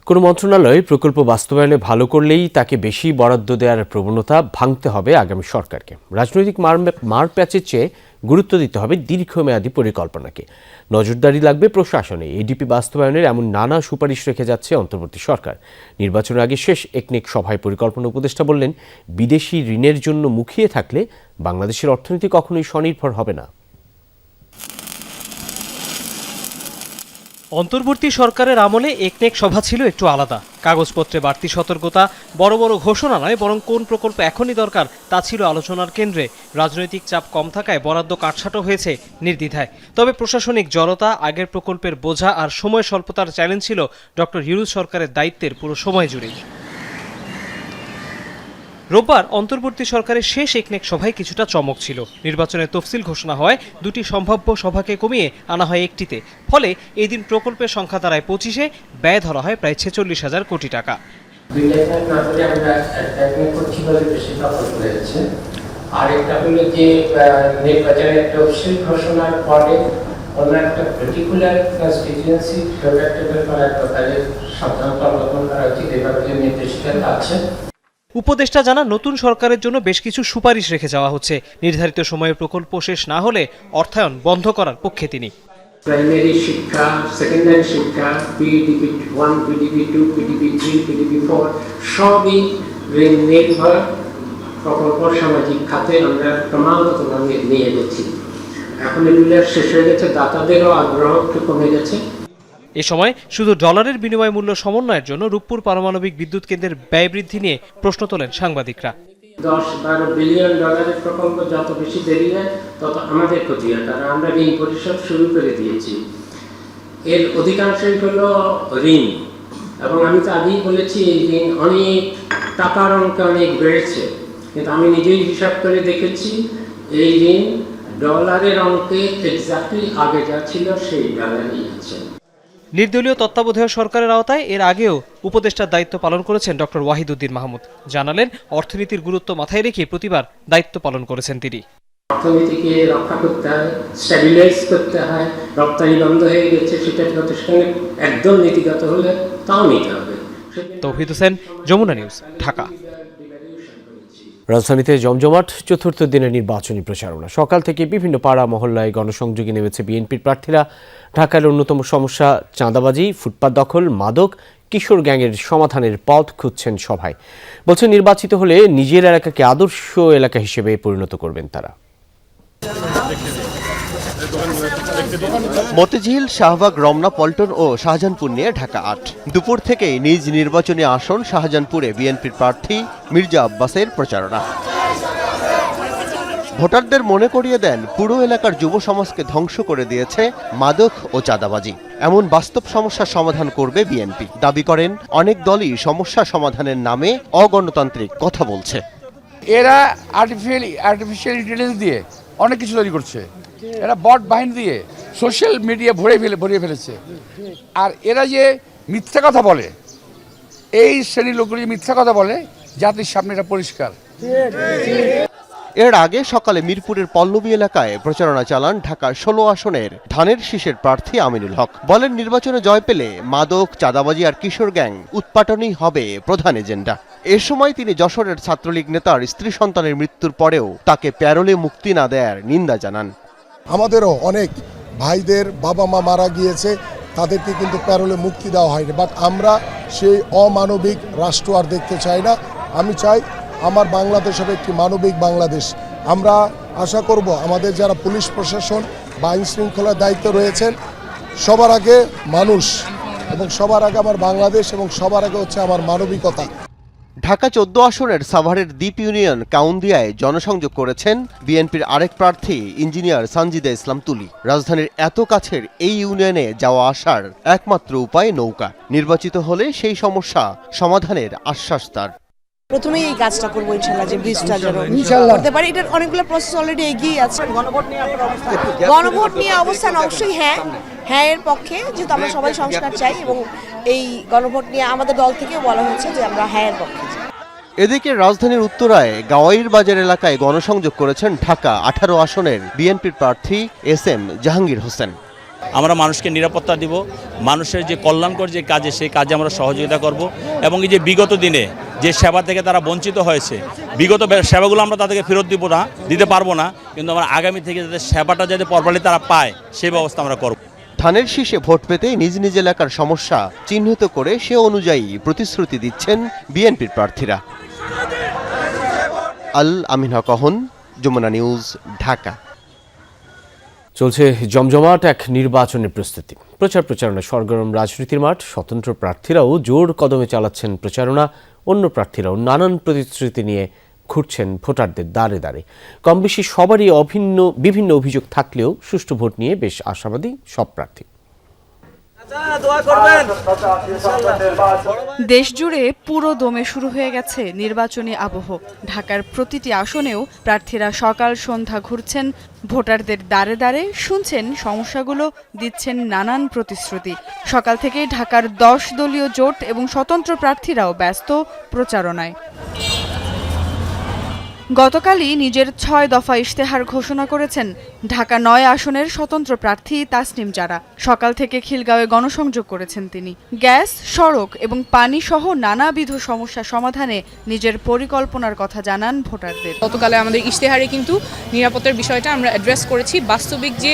কোনো মন্ত্রণালয় প্রকল্প বাস্তবায়নে ভালো করলেই তাকে বেশি বরাদ্দ দেওয়ার প্রবণতা ভাঙতে হবে আগামী সরকারকে। রাজনৈতিক মারপ্যাচের চেয়ে গুরুত্ব দিতে হবে দীর্ঘমেয়াদী পরিকল্পনাকে। নজরদারি লাগবে প্রশাসনে। এডিপি বাস্তবায়নের এমন নানা সুপারিশ রেখে যাচ্ছে অন্তর্বর্তী সরকার। নির্বাচনের আগে শেষ একনেক সভায় পরিকল্পনা উপদেষ্টা বললেন, বিদেশি ঋণের জন্য মুখিয়ে থাকলে বাংলাদেশের অর্থনীতি কখনোই স্বনির্ভর হবে না। অন্তর্বর্তী সরকারের আমলে একনেক সভা ছিল একটু আলাদা। কাগজপত্রে বাড়তি সতর্কতা, বড় বড় ঘোষণা নয়, বরং কোন প্রকল্প এখনই দরকার তা ছিল আলোচনার কেন্দ্রে। রাজনৈতিক চাপ কম থাকায় বরাদ্দ কাটছাঁটো হয়েছে নির্দ্বিধায়। তবে প্রশাসনিক জড়তা, আগের প্রকল্পের বোঝা আর সময় স্বল্পতার চ্যালেঞ্জ ছিল ডক্টর ইউনূস সরকারের দায়িত্বের পুরো সময় জুড়েই। রোববার অন্তর্বর্তী সরকারের শেষ একনেক সভায় কিছুটা চমক ছিল। নির্বাচনের তফসিল ঘোষণা হয় দুটি সম্ভাব্য সভাকে কমিয়ে আনা হয় একটিতে। ফলে এই দিন প্রকল্পের সংখ্যা দাঁড়ায় 25-এ, ব্যয় ধরা হয় প্রায় 46,000 কোটি টাকা। আরেকটা হলো যে নির্বাচনের তফসিল ঘোষণার পরে অন্য একটা পার্টিকুলার কনস্টিটিউয়েন্সি প্রোটেক্টেড করার কথা সাবধানতা অবলম্বন করা উচিত, এভাবে যে নির্দেশিকা আছে। উপদেষ্টা জানা নতুন সরকারের জন্য বেশ কিছু সুপারিশ রেখে যাওয়া হচ্ছে। নির্ধারিত সময়ে প্রকল্প শেষ না হলে অর্থায়ন বন্ধ করার পক্ষে তিনি। প্রাইমারি শিক্ষা, সেকেন্ডারি শিক্ষা, পিডিপি 1, পিডিপি 2, পিডিপি 3, পিডিপি 4 সবই ঋণ নির্ভর প্রকল্প সামাজিক খাতে আমরা ক্রমাগতভাবে নিয়ে গেছি। এখন এগুলো শেষ হয়ে গেছে, দাতাদেরও আগ্রহ একটু কমে গেছে। এ সময় শুধু ডলারের বিনিময় মূল্য সমন্বয়ের জন্য রূপপুর পারমাণবিক বিদ্যুৎ কেন্দ্রের ব্যয় বৃদ্ধি নিয়ে প্রশ্ন তোলেন সাংবাদিকরা। 10-12 বিলিয়ন ডলারের প্রকল্প যত বেশি দেরি হয় তত আমাদের ক্ষতি হয়, কারণ আমরা ঋণ পরিশোধ শুরু করে দিয়েছি। এর অধিকাংশই হলো ঋণ, এবং আমি তো আগেই বলেছি এই ঋণ অনেক টাকার অঙ্কে অনেক বেড়েছে, কিন্তু আমি নিজেই হিসাব করে দেখেছি এই ঋণ ডলারের অঙ্কে এক্স্যাক্টলি আগে যা ছিল সেই ডলারই আছে। নির্দলীয় তত্ত্বাবধায়ক সরকারের আওতায় এর আগেও উপদেষ্টার দায়িত্ব পালন করেছেন ডক্টর ওয়াহিদুদ্দিন মাহমুদ। জানালেন, অর্থনীতির গুরুত্ব মাথায় রেখে প্রতিবার দায়িত্ব পালন করেছেন তিনি। অর্থনীতিকে রক্ষা করতে হয়, স্ট্যাবিলাইজ করতে হয়। রপ্তানি বন্ধ হয়ে গেছে, সেটা প্রতিষ্ঠানে একদম নীতিগত হলে তাও নিতে হবে। তৌহিদ হোসেন, যমুনা নিউজ, ঢাকা। রাজধানীতে জমজমাট চতুর্থ দিনের নির্বাচনী প্রচারণা। সকাল থেকে বিভিন্ন পাড়া মহল্লায় গণসংযোগে নেমেছে বিএনপির প্রার্থীরা। ঢাকার অন্যতম সমস্যা চাঁদাবাজি, ফুটপাত দখল, মাদক, কিশোর গ্যাংয়ের সমাধানের পথ খুঁজছেন সভায়। বলছেন, নির্বাচিত হলে নিজের এলাকাকে আদর্শ এলাকা হিসেবে পরিণত করবেন তারা। মতিঝিল, শাহবাগ, রমনা, পল্টন ও শাহজাহানপুর নিয়ে ঢাকা ৮। দুপুর থেকেই নিজ নির্বাচনী আসন শাহজাহানপুরে বিএনপির প্রার্থী মির্জা আব্বাসের প্রচারণা। ভোটারদের মনে করিয়ে দেন, পুরো এলাকার যুব সমাজকে ধ্বংস করে দিয়েছে মাদক ও চাঁদাবাজি। এমন বাস্তব সমস্যার সমাধান করবে বিএনপি। দাবি করেন, অনেক দলই সমস্যা সমাধানের নামে অগণতান্ত্রিক কথা বলছে। এরা আর্টিফিশিয়াল ইন্টেলিজেন্স দিয়ে অনেক কিছু তৈরি করছে। এরা বট বাহিনী দিয়ে সোশ্যাল মিডিয়া ভরিয়ে ফেলেছে। আর এরা যে মিথ্যা কথা বলে, এই শ্রেণীর লোকগুলি মিথ্যা কথা বলে, জাতির সামনে এটা পরিষ্কার। এর আগে সকালে মিরপুরের পল্লবী এলাকায় প্রচারণা চালান ঢাকার 16 আসনের ধানের শীষের প্রার্থী আমিনুল হক। বলেন, নির্বাচনে জয় পেলে মাদক, চাঁদাবাজি আর কিশোর গ্যাং উৎপাটনই হবে প্রধান এজেন্ডা। এ সময় তিনি যশোরের ছাত্রলীগ নেতার স্ত্রী সন্তানের মৃত্যুর পরেও তাকে প্যারোলে মুক্তি না দেওয়ার নিন্দা জানান। আমাদেরও অনেক ভাইদের বাবা মা মারা গিয়েছে, তাদেরকে কিন্তু প্যারোলে মুক্তি দেওয়া হয়নি। বাট আমরা সেই অমানবিক রাষ্ট্র আর দেখতে চাই না। আমি চাই আমার বাংলাদেশ হবে একটি মানবিক বাংলাদেশ। আমরা আশা করব আমাদের যারা পুলিশ প্রশাসন বা আইন শৃঙ্খলার দায়িত্ব রয়েছেন, সবার আগে মানুষ এবং সবার আগে আমার বাংলাদেশ এবং সবার আগে হচ্ছে আমার মানবিকতা। ঢাকা 14 আসনের সাভারের দ্বীপ ইউনিয়ন কাউন্দিয়ায় জনসংযোগ করেছেন বিএনপির আরেক প্রার্থী ইঞ্জিনিয়ার সানজিদা ইসলাম তুলি। রাজধানীর এত কাছের এই ইউনিয়নে যাওয়া আসার একমাত্র উপায় নৌকা। নির্বাচিত হলে সেই সমস্যা সমাধানের আশ্বাস তার। প্রথমেই এই কাজটা করবো ইনশাল্লাহ, যে ব্রিজটা যেন করতে পারি। এটার অনেকগুলো প্রসেস অলরেডি এগিয়ে আছে। গণভোট নিয়ে অবস্থান অবশ্যই হ্যাঁ এর পক্ষে, যেহেতু আমরা সবাই সংস্কার চাই, এবং এই গণভোট নিয়ে আমাদের দল থেকেও বলা হয়েছে যে আমরা হ্যাঁ এর পক্ষে। এদিকে রাজধানীর উত্তরায় গাওয়াইর বাজার এলাকায় গণসংযোগ করেছেন ঢাকা 18 আসনের বিএনপির প্রার্থী SM জাহাঙ্গীর হোসেন। আমরা মানুষকে নিরাপত্তা দিব, মানুষের যে কল্যাণকর যে কাজে সেই কাজে আমরা সহযোগিতা করব, এবং এই যে বিগত দিনে যে সেবা থেকে তারা বঞ্চিত হয়েছে, বিগত সেবাগুলো আমরা তাদেরকে ফেরত দিতে পারবো না, কিন্তু আমরা আগামী থেকে যাতে সেবাটা যাতে প্রপারলি তারা পায় সেই ব্যবস্থা আমরা করব। ধানের শীষে ভোট পেতে নিজ নিজ এলাকার সমস্যা চিহ্নিত করে সে অনুযায়ী প্রতিশ্রুতি দিচ্ছেন বিএনপির প্রার্থীরা। আল আমিন হক, যমুনা নিউজ, ঢাকা। চলছে জমজমাট এক নির্বাচনের প্রস্তুতি। প্রচারণা সরগরম রাজনীতির মাঠ। স্বতন্ত্র প্রার্থীরাও জোর কদমে চালাচ্ছেন প্রচারণা। অন্য প্রার্থীরাও নানান প্রতিশ্রুতি নিয়ে ঘুরছেন ভোটারদের দ্বারে দ্বারে। কম বেশি সবারই বিভিন্ন অভিযোগ থাকলেও সুষ্ঠু ভোট নিয়ে বেশ আশাবাদী সব প্রার্থী। দেশ জুড়ে পুরো দমে শুরু হয়ে গেছে নির্বাচনী আবহ। ঢাকার প্রতিটি আসনেও প্রার্থীরা সকাল সন্ধ্যা ঘুরছেন ভোটারদের দ্বারে দ্বারে, শুনছেন সমস্যাগুলো, দিচ্ছেন নানান প্রতিশ্রুতি। সকাল থেকে ঢাকার 10 দলীয় জোট এবং স্বতন্ত্র প্রার্থীরাও ব্যস্ত প্রচারণায়। গতকালই নিজের ৬ দফা ইশতেহার ঘোষণা করেছেন ঢাকা ৯ আসনের স্বতন্ত্র প্রার্থী তাসনিম জারা। সকাল থেকে খিলগাঁওয়ে গণসংযোগ করেছেন তিনি। গ্যাস, সড়ক এবং পানি সহ নানাবিধ সমস্যা সমাধানে নিজের পরিকল্পনার কথা জানান ভোটারদের। গতকালে আমাদের ইশতেহারে কিন্তু নিরাপত্তার বিষয়টা আমরা অ্যাড্রেস করেছি। বাস্তবিক যে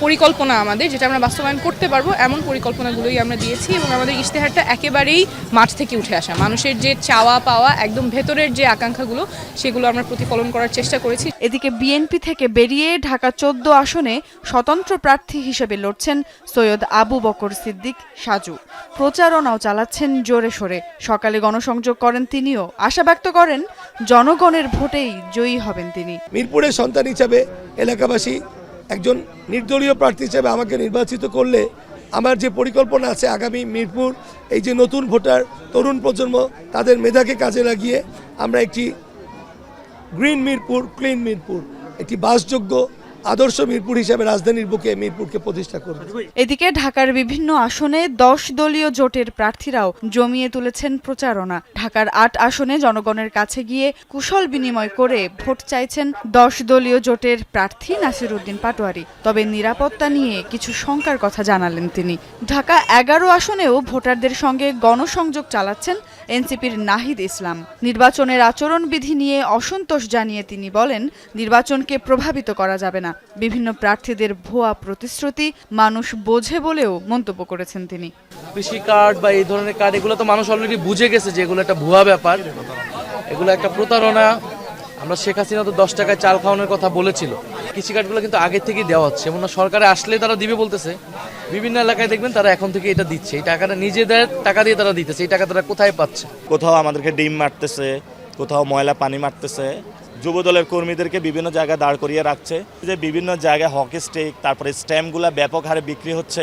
পরিকল্পনা আমাদের, যেটা আমরা বাস্তবায়ন করতে পারবো এমন পরিকল্পনাগুলোই আমরা দিয়েছি এবং আমাদের ইশতেহারটা একেবারেই মাঠ থেকে উঠে আসা, মানুষের যে চাওয়া পাওয়া, একদম ভেতরের যে আকাঙ্ক্ষাগুলো সেগুলো আমরা প্রতিফলন করার চেষ্টা করেছি। এদিকে বিএনপি থেকে বেরিয়ে ঢাকা ১৪ আসনে স্বতন্ত্র প্রার্থী হিসেবে লড়ছেন সৈয়দ আবু বকর সিদ্দিক সাজু। প্রচারণাও চালাচ্ছেন জোরে সোরে। সকালে গণসংযোগ করেন তিনিও। আশা ব্যক্ত করেন জনগণের ভোটেই জয়ী হবেন তিনি। মিরপুরের সন্তান হিসাবে এলাকাবাসী একজন নির্দলীয় প্রার্থী হিসেবে আমাকে নির্বাচিত করলে আমার যে পরিকল্পনা আছে আগামী মিরপুর এই যে নতুন ভোটার তরুণ প্রজন্ম তাদের মেধাকে কাজে লাগিয়ে আমরা একটি গ্রিন মিরপুর, ক্লিন মিরপুর, একটি বাসযোগ্য আদর্শ মিরপুর হিসেবে রাজধানীর বুকে মিরপুরকে প্রতিষ্ঠা করব। এদিকে ঢাকার বিভিন্ন আসনে 10 দলীয় জোটের প্রার্থীরাও জমিয়ে তুলেছেন প্রচারণা। ঢাকার 8 আসনে জনগণের কাছে গিয়ে কুশল বিনিময় করে ভোট চাইছেন 10 দলীয় জোটের প্রার্থী নাসির উদ্দিন পাটোয়ারি। তবে নিরাপত্তা নিয়ে কিছু শঙ্কার কথা জানালেন তিনি। ঢাকা 11 আসনেও ভোটারদের সঙ্গে গণসংযোগ চালাচ্ছেন এনসিপির নাহিদ ইসলাম। নির্বাচনের আচরণবিধি নিয়ে অসন্তোষ জানিয়ে তিনি বলেন, নির্বাচনকে প্রভাবিত করা যাবে না। বিভিন্ন প্রার্থীদের ভুয়া প্রতিশ্রুতি মানুষ বোঝে বলেও মন্তব্য করেছেন তিনি। কৃষি কার্ড বা এই ধরনের কার্ড এগুলো তো মানুষ অলরেডি বুঝে গেছে যে এগুলো একটা ভুয়া ব্যাপার, এগুলো একটা প্রতারণা। আমরা শেখ হাসিনা তো 10 টাকায় চাল খাওয়ানোর কথা বলেছিল। কৃষি কার্ডগুলো কিন্তু আগে থেকেই দেওয়া হচ্ছে, এমন না সরকারে আসলে তারা দিবে বলতেছে। বিভিন্ন এলাকায় দেখবেন তারা এখন থেকে এটা দিচ্ছে, এই টাকাটা নিজেদের টাকা দিয়ে তারা দিতেছে। এই টাকা তারা কোথায় পাচ্ছে? কোথাও আমাদেরকে ডিম মারতেছে, কোথাও ময়লা পানি মারতেছে। যুবদলের কর্মীদেরকে বিভিন্ন জায়গায় দাঁড় করিয়ে রাখছে, যে বিভিন্ন জায়গায় হকি স্টিক, তারপরে স্ট্যাম্পগুলো ব্যাপক হারে বিক্রি হচ্ছে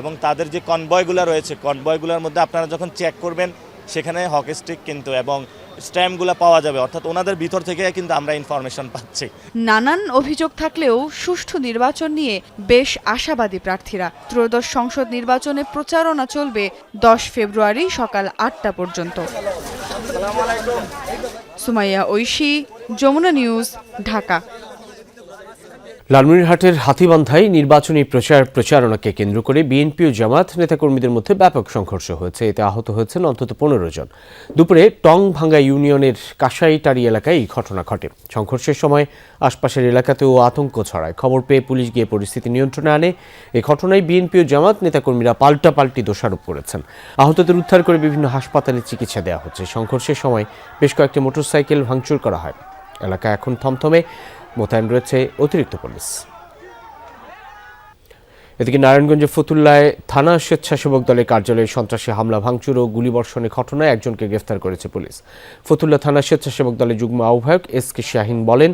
এবং তাদের যে কনভয়গুলো রয়েছে, কনভয়গুলোর মধ্যে আপনারা যখন চেক করবেন সেখানে হকি স্টিক কিন্তু এবং স্ট্যাম্পগুলো পাওয়া যাবে, অর্থাৎ ওনাদের ভিতর থেকে কিন্তু আমরা ইনফরমেশন পাচ্ছি। নানান অভিযোগ থাকলেও সুষ্ঠু নির্বাচন নিয়ে বেশ আশাবাদী প্রার্থীরা। ত্রয়োদশ সংসদ নির্বাচনে প্রচারণা চলবে 10 ফেব্রুয়ারি সকাল 8টা পর্যন্ত। সুমাইয়া ঐশী, যমুনা নিউজ, ঢাকা। লালমনিরহাটের হাতীবান্ধায় নির্বাচনী প্রচারণাকে কেন্দ্র করে বিএনপি ও জামাত নেতাকর্মীদের মধ্যে ব্যাপক সংঘর্ষ হয়েছে। এতে আহত হয়েছেন অন্তত 15 জন। দুপুরে টংভাঙ্গা ইউনিয়নের কাশাইটারি এলাকায় এই ঘটনা ঘটে। সংঘর্ষের সময় আশপাশের এলাকাতেও আতঙ্ক ছড়ায়। খবর পেয়ে পুলিশ গিয়ে পরিস্থিতি নিয়ন্ত্রণে আনে। এই ঘটনায় বিএনপি ও জামাত নেতাকর্মীরা পাল্টাপাল্টি দোষারোপ করেছেন। আহতদের উদ্ধার করে বিভিন্ন হাসপাতালে চিকিৎসা দেওয়া হচ্ছে। সংঘর্ষের সময় বেশ কয়েকটি মোটরসাইকেল ভাঙচুর করা হয়। এলাকা এখন থমথমে, মোতায়েন রয়েছে অতিরিক্ত পুলিশ। এদিকে নারায়ণগঞ্জের ফতুল্লায় থানা স্বেচ্ছাসেবক দলের কার্যালয়ে সন্ত্রাসী হামলা, ভাঙচুর ও গুলিবর্ষণের ঘটনায় একজনকে গ্রেফতার করেছে পুলিশ। ফতুল্লা থানা স্বেচ্ছাসেবক দলের যুগ্ম আহ্বায়ক এস.কে শাহিন বলেন,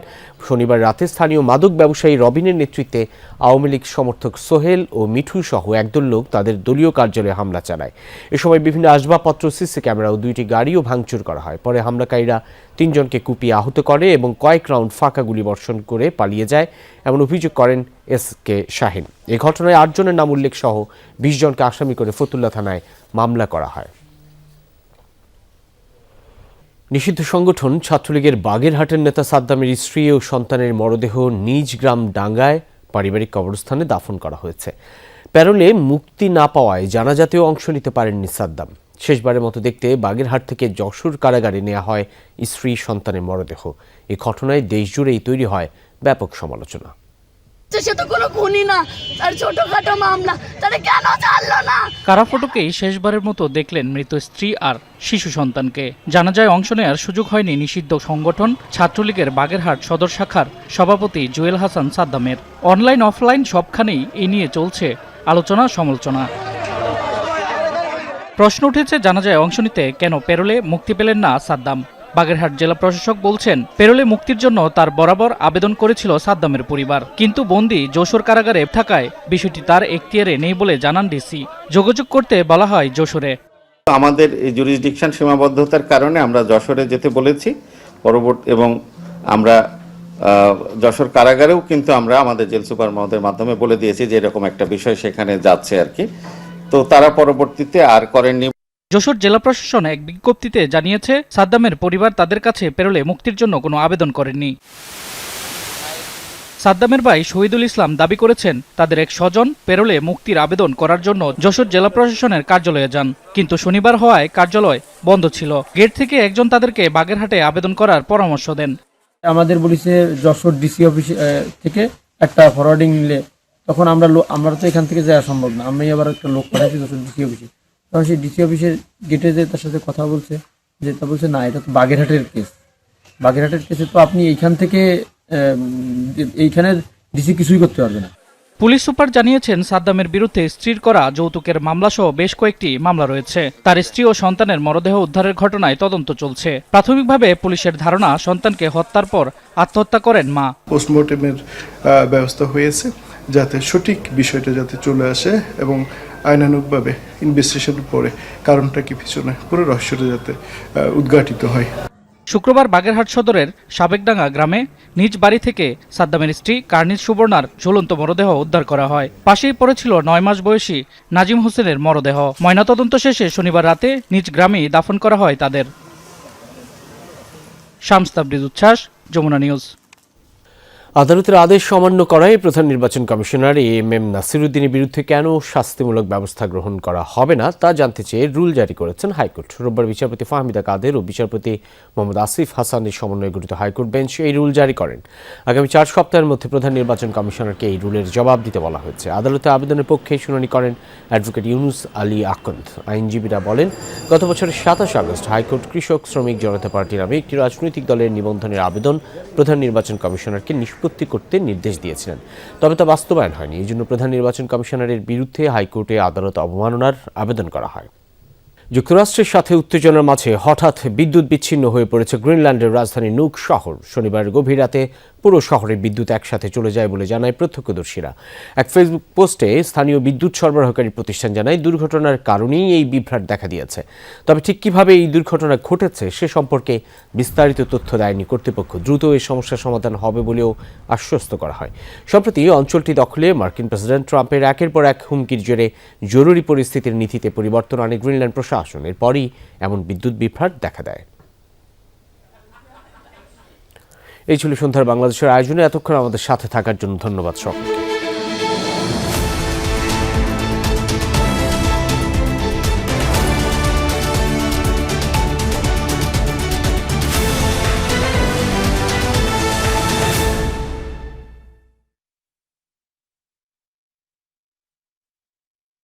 শনিবার রাতে স্থানীয় মাদক ব্যবসায়ী রবিনের নেতৃত্বে আওয়ামী লীগ সমর্থক সোহেল ও মিঠু সহ একদল লোক তাদের দলীয় কার্যালয়ে হামলা চালায়। এ সময় বিভিন্ন আসবাবপত্র, সিসি ক্যামেরা ও 2টি গাড়িও ভাঙচুর করা হয়। পরে হামলাকারীরা 3 জনকে কুপিয়ে আহত করে এবং কয়েক রাউন্ড ফাঁকা গুলি বর্ষণ করে পালিয়ে যায়, এমন অভিযোগ করেন এস.কে শাহিন। এই ঘটনায় 8 জনের নাম উল্লেখ সহ 20 জনকে আসামি করে ফতুল্লা থানায় মামলা করা হয়। নিষিদ্ধ সংগঠন ছাত্রলীগের বাগেরহাটের নেতা সাদ্দামের স্ত্রী ও সন্তানের মরদেহ নিজ গ্রাম ডাঙ্গায় পারিবারিক কবরস্থানে দাফন করা হয়েছে। প্যারোলে মুক্তি না পাওয়ায় জানাজাতেও অংশ নিতে পারেননি সাদ্দাম। শেষবারের মতো দেখতে বাগেরহাট থেকে যশোর কারাগারে নেওয়া হয় স্ত্রী সন্তানের মরদেহ। এই ঘটনায় দেশজুড়েই তৈরি হয় ব্যাপক সমালোচনা। সে তো কোনো খুনি না, তার ছোটখাটো মামলা, তারা কেন জানলো না? কারাফটকেই শেষবারের মতো দেখলেন মৃত স্ত্রী আর শিশু সন্তানকে। জানাজায় অংশ নেওয়ার সুযোগ হয়নি নিষিদ্ধ সংগঠন ছাত্রলীগের বাগেরহাট সদর শাখার সভাপতি জুয়েল হাসান সাদ্দামের। অনলাইন অফলাইন সবখানেই এ নিয়ে চলছে আলোচনা সমালোচনা। প্রশ্ন উঠেছে জানাজায় অংশ নিতে কেন প্যারোলে মুক্তি পেলেন না সাদ্দাম। বাগেরহাট জেলা প্রশাসক বলছেন, প্যারোলে মুক্তির জন্য তার বরাবর আবেদন করেছিল সাদ্দামের পরিবার, কিন্তু বন্দী যশোর কারাগারে থাকায় বিষয়টি তার এখতিয়ারে নেই বলে জানান ডিসি। যোগাযোগ করতে বলা হয় যশোরে। আমাদের এই জুরিসডিকশন সীমাবদ্ধতার কারণে আমরা যশোরে যেতে বলেছি পরবর্তী, এবং আমরা যশোর কারাগারেও কিন্তু আমরা আমাদের জেল সুপার মহোদয়ের মাধ্যমে বলে দিয়েছি যে এরকম একটা বিষয় সেখানে যাচ্ছে আর কি। তো তারা পরবর্তীতে আর করেননি। যশোর জেলা প্রশাসন এক বিজ্ঞপ্তিতে জানিয়েছে, সাদ্দামের পরিবার তাদের কাছে পেরোলে মুক্তির জন্য কোনো আবেদন করেননি। সাদ্দামের ভাই শহীদুল ইসলাম দাবি করেছেন, তাদের এক স্বজন পেরোলে মুক্তির আবেদন করার জন্য যশোর জেলা প্রশাসনের কার্যালয়ে যান, কিন্তু শনিবার হওয়ায় কার্যালয় বন্ধ ছিল। গেট থেকে একজন তাদেরকে বাগেরহাটে আবেদন করার পরামর্শ দেন। আমাদের বলেছে যশোর ডিসি অফিস থেকে একটা ফরওয়ার্ডিং নিলে, তখন আমরা তো এখান থেকে যাওয়া সম্ভব না, আমি আবার একটা লোক পাঠাচ্ছি যশোর ডিসি অফিসে। তখন সেই ডিসি অফিসের গেটে যে তার সাথে কথা বলছে, যে তা বলছে না, এটা তো বাগেরহাটের কেস, বাগেরহাটের কেসে তো আপনি এইখান থেকে এইখানে ডিসি কিছুই করতে পারবে না। পুলিশ সুপার জানিয়েছেন, সাদ্দামের বিরুদ্ধে স্ত্রীর করা যৌতুকের মামলাসহ বেশ কয়েকটি মামলা রয়েছে। তার স্ত্রী ও সন্তানের মরদেহ উদ্ধারের ঘটনায় তদন্ত চলছে। প্রাথমিকভাবে পুলিশের ধারণা, সন্তানকে হত্যার পর আত্মহত্যা করেন মা। পোস্টমর্টেমের ব্যবস্থা হয়েছে যাতে সঠিক বিষয়টা যাতে চলে আসে এবং আইনানুগভাবে ইনভেস্টিগেশনের পরে কারণটা কি পিছনে পুরো রহস্যটা যাতে উদ্ঘাটিত হয়। শুক্রবার বাগেরহাট সদরের সাবেকডাঙ্গা গ্রামে নিজ বাড়ি থেকে সাদ্দামের স্ত্রী কার্নিজ সুবর্ণার ঝুলন্ত মরদেহ উদ্ধার করা হয়। পাশেই পড়েছিল 9 মাস বয়সী নাজিম হোসেনের মরদেহ। ময়নাতদন্ত শেষে শনিবার রাতে নিজ গ্রামেই দাফন করা হয় তাদের। শামস তাবরিজ উচ্ছ্বাস, যমুনা নিউজ। আদালতের আদেশ অমান্য করায় প্রধান নির্বাচন কমিশনার এম নাসিরুদ্দিনের বিরুদ্ধে কেন শাস্তিমূলক ব্যবস্থা গ্রহণ করা হবে না তা জানতে চেয়ে রুল জারি করেছেন হাইকোর্ট। রোববার বিচারপতি ফাহমিদা কাদের ও বিচারপতি মোহাম্মদ আসিফ হাসানের সমন্বয়ে গঠিত হাইকোর্ট বেঞ্চ এই রুল জারি করেন। আগামী 4 সপ্তাহের মধ্যে প্রধান নির্বাচন কমিশনারকে এই রুলের জবাব দিতে বলা হয়েছে। আদালতে আবেদনের পক্ষে শুনানি করেন অ্যাডভোকেট ইউনুস আলী আকন্দ। আইনজীবীরা বলেন, গত বছরের 27 আগস্ট হাইকোর্ট কৃষক শ্রমিক জনতা পার্টি নামে একটি রাজনৈতিক দলের নিবন্ধনের আবেদন প্রধান নির্বাচন কমিশনারকে নিষ্পত্তি করতে নির্দেশ দিয়েছিলেন, তবে তা বাস্তবায়ন হয়নি। এই জন্য প্রধান নির্বাচন কমিশনারের বিরুদ্ধে হাইকোর্টে আদালত অবমাননার আবেদন করা হয়। যুক্তরাষ্ট্রের সাথে উত্তেজনার মাঝে হঠাৎ বিদ্যুৎ বিচ্ছিন্ন হয়ে পড়েছে গ্রিনল্যান্ডের রাজধানী নুক শহর। শনিবার গভীর রাতে পুরো শহরে বিদ্যুৎ একসাথে চলে যায় বলে জানায় প্রত্যক্ষদর্শীরা। এক ফেসবুক পোস্টে স্থানীয় বিদ্যুৎ সরবরাহকারী প্রতিষ্ঠান জানায়, দুর্ঘটনার কারণেই এই বিভ্রাট দেখা দিয়েছে। তবে ঠিক কিভাবে এই দুর্ঘটনা ঘটেছে সে সম্পর্কে বিস্তারিত তথ্য দেয়নি কর্তৃপক্ষ। দ্রুত এই সমস্যার সমাধান হবে বলেও আশ্বস্ত করা হয়। সম্প্রতি অঞ্চলটি দখলে মার্কিন প্রেসিডেন্ট ট্রাম্পের একের পর এক হুমকির জেরে জরুরি পরিস্থিতির নীতিতে পরিবর্তন আনে গ্রিনল্যান্ড প্রশাসন। এরপরই এমন বিদ্যুৎ বিভ্রাট দেখা দেয়। এই ছিল সন্ধ্যার বাংলাদেশের আয়োজনে। এতক্ষণ আমাদের সাথে থাকার জন্য ধন্যবাদ সকলকে।